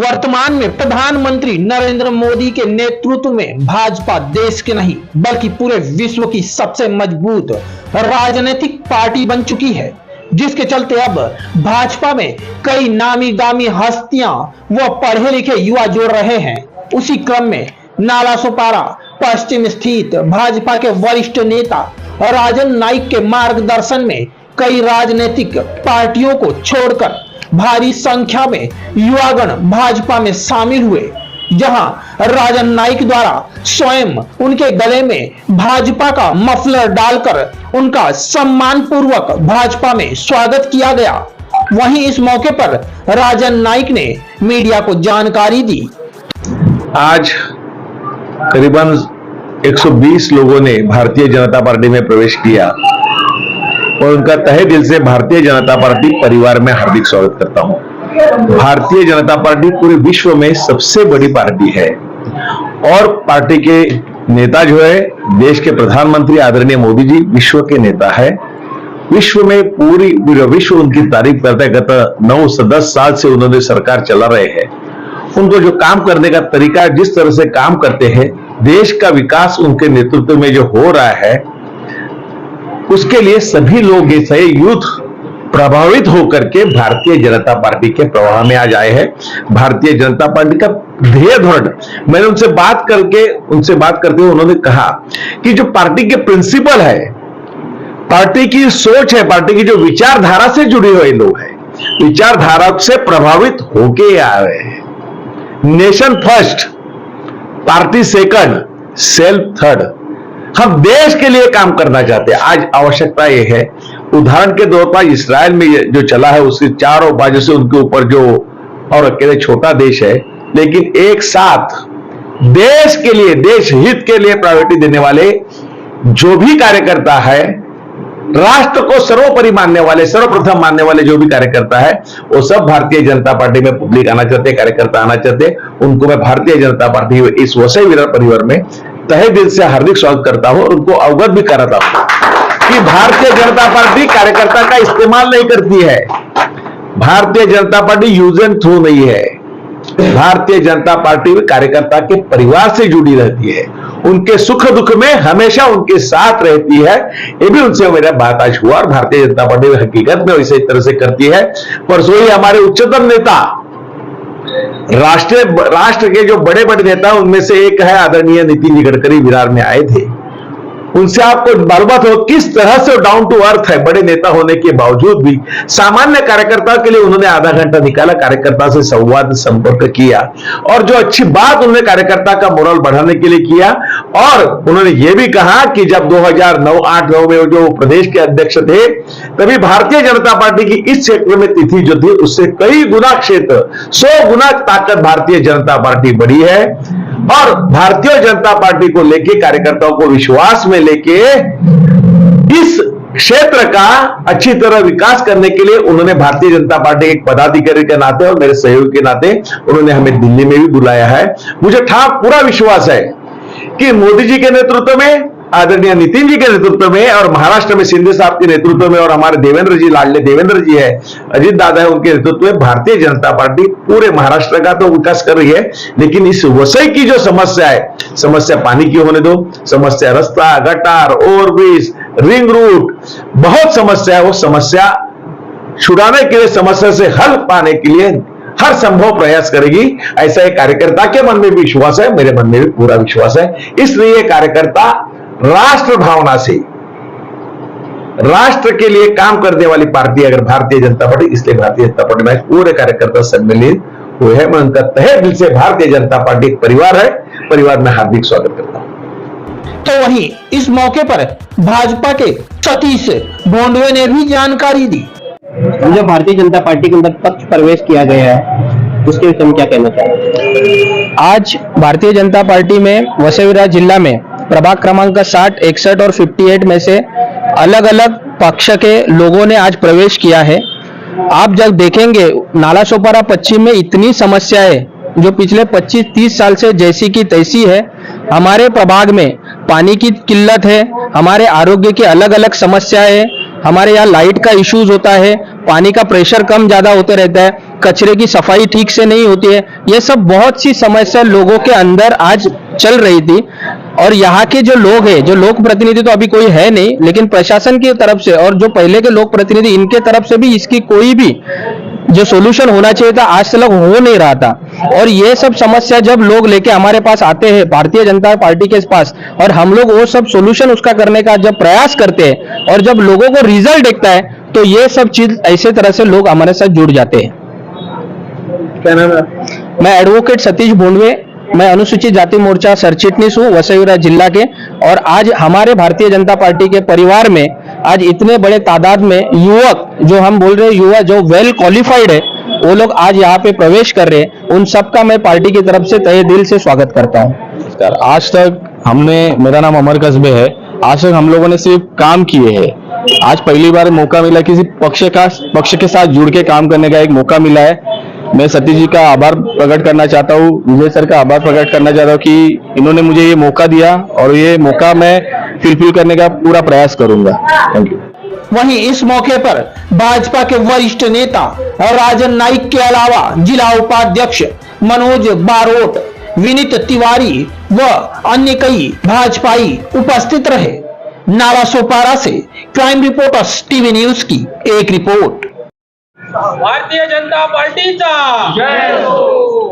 वर्तमान में प्रधानमंत्री नरेंद्र मोदी के नेतृत्व में भाजपा देश के नहीं बल्कि पूरे विश्व की सबसे मजबूत राजनीतिक पार्टी बन चुकी है, जिसके चलते अब भाजपा में कई नामी दामी हस्तियां व पढ़े लिखे युवा जोड़ रहे हैं। उसी क्रम में नालासोपारा पश्चिम स्थित भाजपा के वरिष्ठ नेता राजन नाईक के मार्गदर्शन में कई राजनीतिक पार्टियों को छोड़कर भारी संख्या में युवागण भाजपा में शामिल हुए, जहां राजन नाईक द्वारा स्वयं उनके गले में भाजपा का मफलर डालकर उनका सम्मान पूर्वक भाजपा में स्वागत किया गया। वहीं इस मौके पर राजन नाईक ने मीडिया को जानकारी दी। आज करीबन 120 लोगों ने भारतीय जनता पार्टी में प्रवेश किया और उनका तहे दिल से भारतीय जनता पार्टी परिवार में हार्दिक स्वागत करता हूं। भारतीय जनता पार्टी पूरे विश्व में सबसे बड़ी पार्टी है और पार्टी के नेता जो है देश के प्रधानमंत्री आदरणीय मोदी जी विश्व के नेता है। विश्व में पूरी विश्व उनकी तारीफ करता है। गत 9 से 10 साल से उन्होंने सरकार चला रहे हैं। उनको जो काम करने का तरीका, जिस तरह से काम करते हैं, देश का विकास उनके नेतृत्व में जो हो रहा है, उसके लिए सभी लोग ऐसे यूथ प्रभावित होकर के भारतीय जनता पार्टी के प्रवाह में आज आए हैं। भारतीय जनता पार्टी का ध्येय धोरण, मैंने उनसे बात करते हुए उन्होंने कहा कि जो पार्टी के प्रिंसिपल है, पार्टी की सोच है, पार्टी की जो विचारधारा से जुड़े हुए लोग हैं, विचारधारा से प्रभावित होके आए हैं। Nation first, party second, self third. हम देश के लिए काम करना चाहते हैं। आज आवश्यकता यह है, उदाहरण के तौर पर इस्राइल में जो चला है उसके चारों बाजू से उनके ऊपर जो, और अकेले छोटा देश है लेकिन एक साथ देश के लिए, देश हित के लिए प्रायोरिटी देने वाले जो भी कार्यकर्ता है, राष्ट्र को सर्वोपरि मानने वाले, सर्वप्रथम मानने वाले जो भी कार्यकर्ता है, वो सब भारतीय जनता पार्टी में पब्लिक आना चाहते, कार्यकर्ता आना चाहते। उनको मैं भारतीय जनता पार्टी इस वसई विराट परिवार में तहे दिल से हार्दिक स्वागत करता हूं और उनको अवगत भी कराता हूं कि भारतीय जनता पार्टी कार्यकर्ता का इस्तेमाल नहीं करती है। Bharatiya Janata party use and through नहीं है। भारतीय जनता पार्टी कार्यकर्ता के परिवार से जुड़ी रहती है, उनके सुख दुख में हमेशा उनके साथ रहती है। ये भी उनसे मेरा बात आज हुआ और भारतीय जनता पार्टी हकीकत में इसी तरह से करती है। परसों ही हमारे उच्चतम नेता, राष्ट्र के जो बड़े बड़े नेता, उनमें से एक है आदरणीय नितिन जी गडकरी, विरार में आए थे। उनसे आपको मालूम हो किस तरह से डाउन टू अर्थ है। बड़े नेता होने के बावजूद भी सामान्य कार्यकर्ता के लिए उन्होंने आधा घंटा निकाला, कार्यकर्ता से संवाद संपर्क किया और जो अच्छी बात उन्होंने कार्यकर्ता का मोरल बढ़ाने के लिए किया। और उन्होंने यह भी कहा कि जब 2008-9 में जो प्रदेश के अध्यक्ष थे, तभी भारतीय जनता पार्टी की इस क्षेत्र में तिथि जो थी उससे कई गुना क्षेत्र, 100 गुना ताकत भारतीय जनता पार्टी बढ़ी है। और भारतीय जनता पार्टी को लेके, कार्यकर्ताओं को विश्वास में लेके इस क्षेत्र का अच्छी तरह विकास करने के लिए उन्होंने भारतीय जनता पार्टी एक पदाधिकारी के नाते और मेरे सहयोगी के नाते उन्होंने हमें दिल्ली में भी बुलाया है। मुझे पूरा विश्वास है कि मोदी जी के नेतृत्व में, आदरणीय नितिन जी के नेतृत्व में और महाराष्ट्र में शिंदे साहब के नेतृत्व में और हमारे देवेंद्र जी, लाडले देवेंद्र जी है, अजीत दादा है, उनके नेतृत्व में भारतीय जनता पार्टी पूरे महाराष्ट्र का तो विकास कर रही है। लेकिन इस वसई की जो समस्या है, समस्या पानी की होने दो, समस्या रास्ता, गटार, ओवरब्रिज, रिंग रूट, बहुत समस्या है। वो समस्या छुड़ाने के लिए, समस्या से हल पाने के लिए हर संभव प्रयास करेगी। ऐसा एक कार्यकर्ता के मन में भी विश्वास है, मेरे मन में भी पूरा विश्वास है। इसलिए कार्यकर्ता राष्ट्र भावना से, राष्ट्र के लिए काम करने वाली पार्टी अगर भारतीय जनता पार्टी, इसलिए भारतीय जनता पार्टी में पूरे कार्यकर्ता सम्मिलित हुए हैं। मैं उनका तहे दिल से, भारतीय जनता पार्टी एक परिवार है, परिवार में हार्दिक स्वागत करता हूं। तो वहीं इस मौके पर भाजपा के सतीश भोंडवे ने भी जानकारी दी। जो भारतीय जनता पार्टी के अंदर पक्ष प्रवेश किया गया है, उसके विषय में क्या कहना चाहेंगे? आज भारतीय जनता पार्टी में वसई विरार जिला में प्रभाग क्रमांक 60, 61 और 58 में से अलग अलग पक्ष के लोगों ने आज प्रवेश किया है। आप जब देखेंगे नालासोपारा पश्चिम में इतनी समस्याएं जो पिछले 25-30 साल से जैसी की तैसी है। हमारे प्रभाग में पानी की किल्लत है, हमारे आरोग्य की अलग अलग समस्याएं है, हमारे यहाँ लाइट का इश्यूज होता है, पानी का प्रेशर कम ज्यादा होते रहता है, कचरे की सफाई ठीक से नहीं होती है, ये सब बहुत सी समस्या लोगों के अंदर आज चल रही थी। और यहाँ के जो लोग हैं, जो लोक प्रतिनिधि तो अभी कोई है नहीं, लेकिन प्रशासन की तरफ से और जो पहले के लोक प्रतिनिधि, इनके तरफ से भी इसकी कोई भी जो सोल्यूशन होना चाहिए था आज तक हो नहीं रहा था। और ये सब समस्या जब लोग लेके हमारे पास आते हैं भारतीय जनता पार्टी के पास, और हम लोग वो सब सोल्यूशन उसका करने का जब प्रयास करते हैं और जब लोगों को रिजल्ट दिखता है, तो ये सब चीज ऐसे तरह से लोग हमारे साथ जुड़ जाते हैं। क्या नाम है? मैं एडवोकेट सतीश भोंडवे, मैं अनुसूचित जाति मोर्चा सरचिटनीस हूँ वसईविरार जिला के। और आज हमारे भारतीय जनता पार्टी के परिवार में आज इतने बड़े तादाद में युवक, जो हम बोल रहे हैं युवा जो वेल क्वालिफाइड है, वो लोग आज यहाँ पे प्रवेश कर रहे हैं। उन सबका मैं पार्टी की तरफ से तहे दिल से स्वागत करता हूँ। आज तक मेरा नाम अमर कस्बे है, आज तक हम लोगों ने सिर्फ काम किए हैं। आज पहली बार मौका मिला किसी पक्ष के साथ जुड़ के काम करने का एक मौका मिला है। मैं सतीश जी का आभार प्रकट करना चाहता हूँ, विजय सर का आभार प्रकट करना चाहता हूँ कि इन्होंने मुझे ये मौका दिया और ये मौका मैं फुलफिल करने का पूरा प्रयास करूंगा। Thank you. वहीं इस मौके पर भाजपा के वरिष्ठ नेता राजन नाइक के अलावा जिला उपाध्यक्ष मनोज बारोट, विनीत तिवारी व अन्य कई भाजपाई उपस्थित रहे। नाला सोपारा से क्राइम रिपोर्टर्स टीवी न्यूज की एक रिपोर्ट। भारतीय जनता पार्टीचा जय हो।